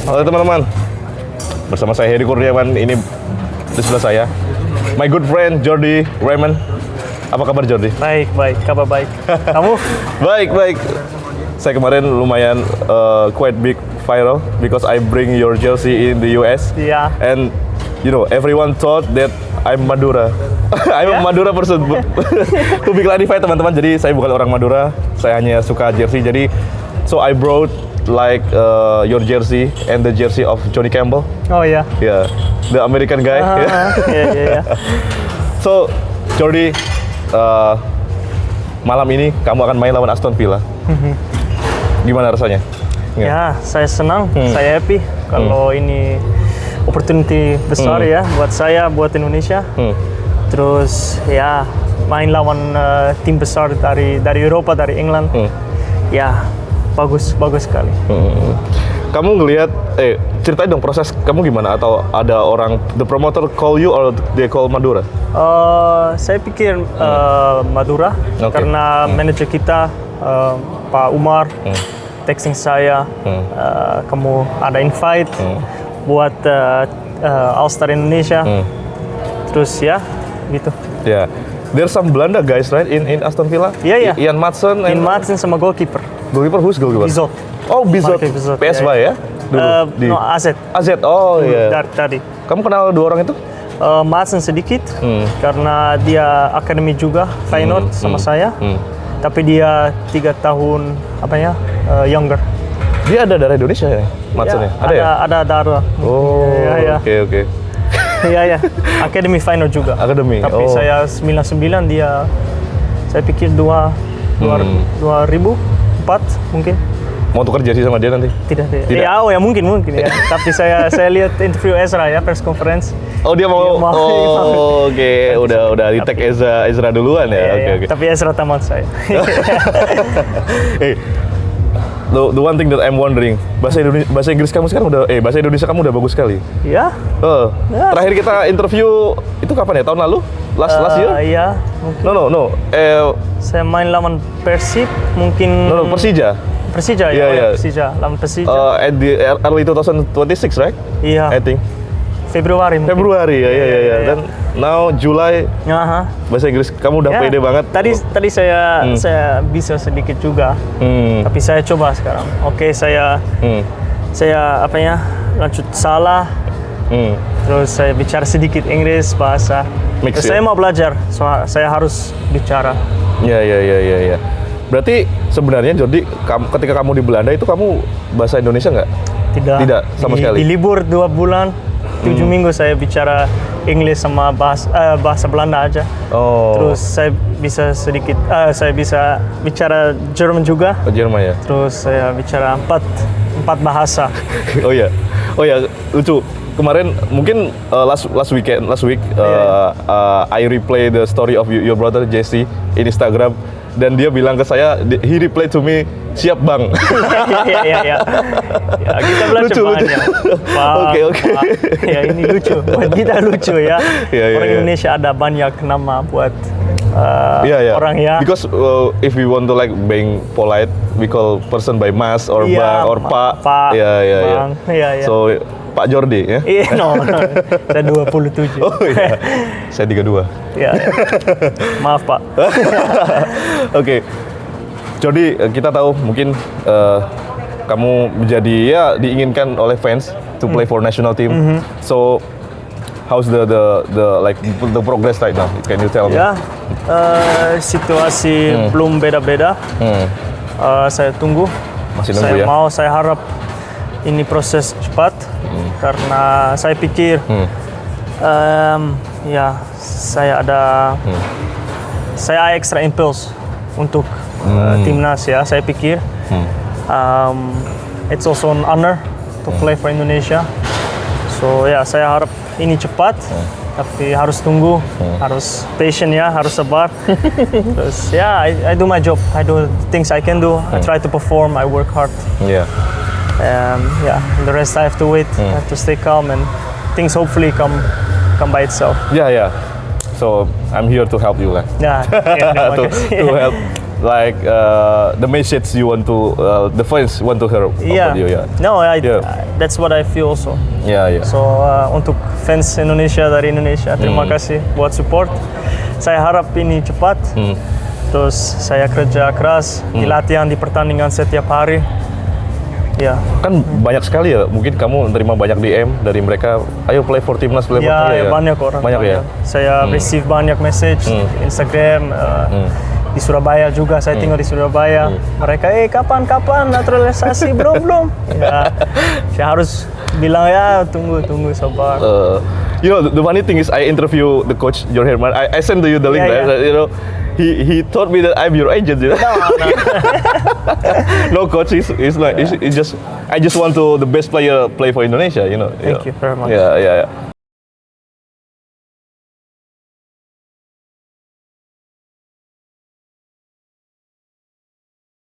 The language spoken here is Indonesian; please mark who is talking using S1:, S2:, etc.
S1: Halo teman-teman, bersama saya Heri Kurniawan. Ini di sebelah saya, my good friend Jordi Raymond. Apa kabar Jordi?
S2: Baik, kabar baik. Kamu?
S1: Baik. Saya kemarin lumayan quite big viral because I bring your jersey in the US.
S2: Yeah.
S1: And you know, everyone thought that I'm Madura. I'm a Madura person. To be clarified teman-teman, jadi saya bukan orang Madura. Saya hanya suka jersey. Jadi, so I brought like your jersey and the jersey of Johnny Campbell.
S2: Oh ya.
S1: Yeah, the American guy.
S2: Yeah.
S1: So, Jordi, malam ini kamu akan main lawan Aston Villa. Gimana rasanya?
S2: Ya, saya senang, saya happy kalau ini opportunity besar ya buat saya, buat Indonesia. Terus ya main lawan tim besar dari Eropa, dari England. Ya bagus sekali.
S1: Kamu ngelihat, ceritain dong proses kamu gimana, atau ada orang the promoter call you or they call Madura?
S2: Saya pikir Madura karena manajer kita Pak Umar texting saya, kamu ada invite buat All Star Indonesia. Terus ya gitu.
S1: Yeah. There's some Belanda guys, right, in Aston Villa?
S2: Iya.
S1: Ian Maatsen.
S2: Ian Maatsen sama goalkeeper.
S1: Goalkeeper, who's goalkeeper?
S2: Bizot.
S1: Oh, Bizot. PSV ya?
S2: No, AZ.
S1: AZ, oh iya.
S2: Tadi.
S1: Kamu kenal dua orang itu?
S2: Maatsen sedikit, karena dia akademi juga, Feyenoord sama saya. Tapi dia 3 tahun younger.
S1: Dia ada darah Indonesia ya, Maatsen ya? Ada ya?
S2: Ada darah.
S1: Oh, oke.
S2: Iya. Akademi Feyenoord juga.
S1: Akademi.
S2: Tapi saya 99, dia saya pikir 2004 mungkin.
S1: Mau tukar jersey sama dia nanti?
S2: Tidak. Ya mungkin ya. Tapi saya lihat interview Ezra ya, press conference.
S1: Oh, dia mau. Oke. Udah di tag Ezra duluan ya. Oke.
S2: Tapi Ezra teman saya.
S1: Hey, the one thing that I'm wondering, bahasa Inggris kamu sekarang bahasa Indonesia kamu udah bagus sekali.
S2: Ya.
S1: Terakhir kita interview itu kapan ya? Tahun lalu? Last year?
S2: Iya, mungkin.
S1: No.
S2: Saya main lawan Persib mungkin.
S1: No, Persija.
S2: Persija ya, Persija, lawan Persija.
S1: At the early 2026, right?
S2: Iya.
S1: I think.
S2: Februari,
S1: ya. Dan now July. Bahasa Inggris kamu udah pede banget.
S2: Tadi saya bisa sedikit juga. Tapi saya coba sekarang. Oke, saya lanjut salah. Terus saya bicara sedikit Inggris, bahasa. Saya mau belajar, saya harus bicara.
S1: Ya. Berarti sebenarnya Jordi, ketika kamu di Belanda itu kamu bahasa Indonesia nggak? Tidak, sama sekali.
S2: Di libur 2 bulan, 7 minggu saya bicara Inggris sama bahasa Belanda aja. Terus saya bisa bicara Jerman juga.
S1: Jerman ya.
S2: Terus saya bicara 4 bahasa.
S1: Oh ya, lucu. Kemarin mungkin last week I replay the story of your brother Jesse in Instagram, dan dia bilang ke saya, he reply to me, siap bang.
S2: Iya. Ya, kita belajar
S1: lucu. Oke.
S2: Ya ini lucu, buat kita lucu ya. Orang Indonesia ada banyak nama buat orang ya.
S1: Because if we want to like being polite, we call person by mas or bang or pak.
S2: Bang. Iya.
S1: So Pak Jordi ya?
S2: Iya, no. Saya 27.
S1: Oh iya, saya 32.
S2: Ya. Maaf Pak.
S1: Oke. Jordi, kita tahu mungkin kamu menjadi diinginkan oleh fans to play for national team. So how's the progress right now? Can you tell me?
S2: Ya, situasi belum beda-beda. Saya tunggu.
S1: Masih nunggu
S2: Saya harap ini proses cepat karena saya pikir saya extra impuls untuk timnas ya. Saya pikir it's also an honor to play for Indonesia. So saya harap ini cepat. Tapi harus tunggu, harus patient ya, harus sabar. Terus I do my job, I do things I can do. I try to perform, I work hard. The rest I have to wait. I have to stay calm, and things hopefully come by itself.
S1: So I'm here to help you lah.
S2: To
S1: help like the message you want to the fans want to hear
S2: Yeah.
S1: about you? Yeah.
S2: No,
S1: Yeah.
S2: that's what I feel also.
S1: Yeah, yeah.
S2: So untuk fans Indonesia dari Indonesia, terima kasih buat support. Saya harap ini cepat. Terus saya kerja keras di latihan, di pertandingan setiap hari. Ya.
S1: Kan banyak sekali ya, mungkin kamu menerima banyak DM dari mereka, ayo play for timnas, play for
S2: Ya,
S1: timnas,
S2: ya, banyak orang.
S1: Banyak ya?
S2: Saya receive banyak message di Instagram, di Surabaya juga. Saya tinggal di Surabaya. Mereka, kapan naturalisasi belum. Ya, saya harus bilang ya tunggu sabar.
S1: You know, the funny thing is I interview the coach John Herman. I send to you the link,
S2: Yeah,
S1: right?
S2: yeah.
S1: You know, he told me that I'm your agent. You know? No, coach, he's like, he's just, I just want to the best player play for Indonesia. You know.
S2: Thank you very much.
S1: Yeah.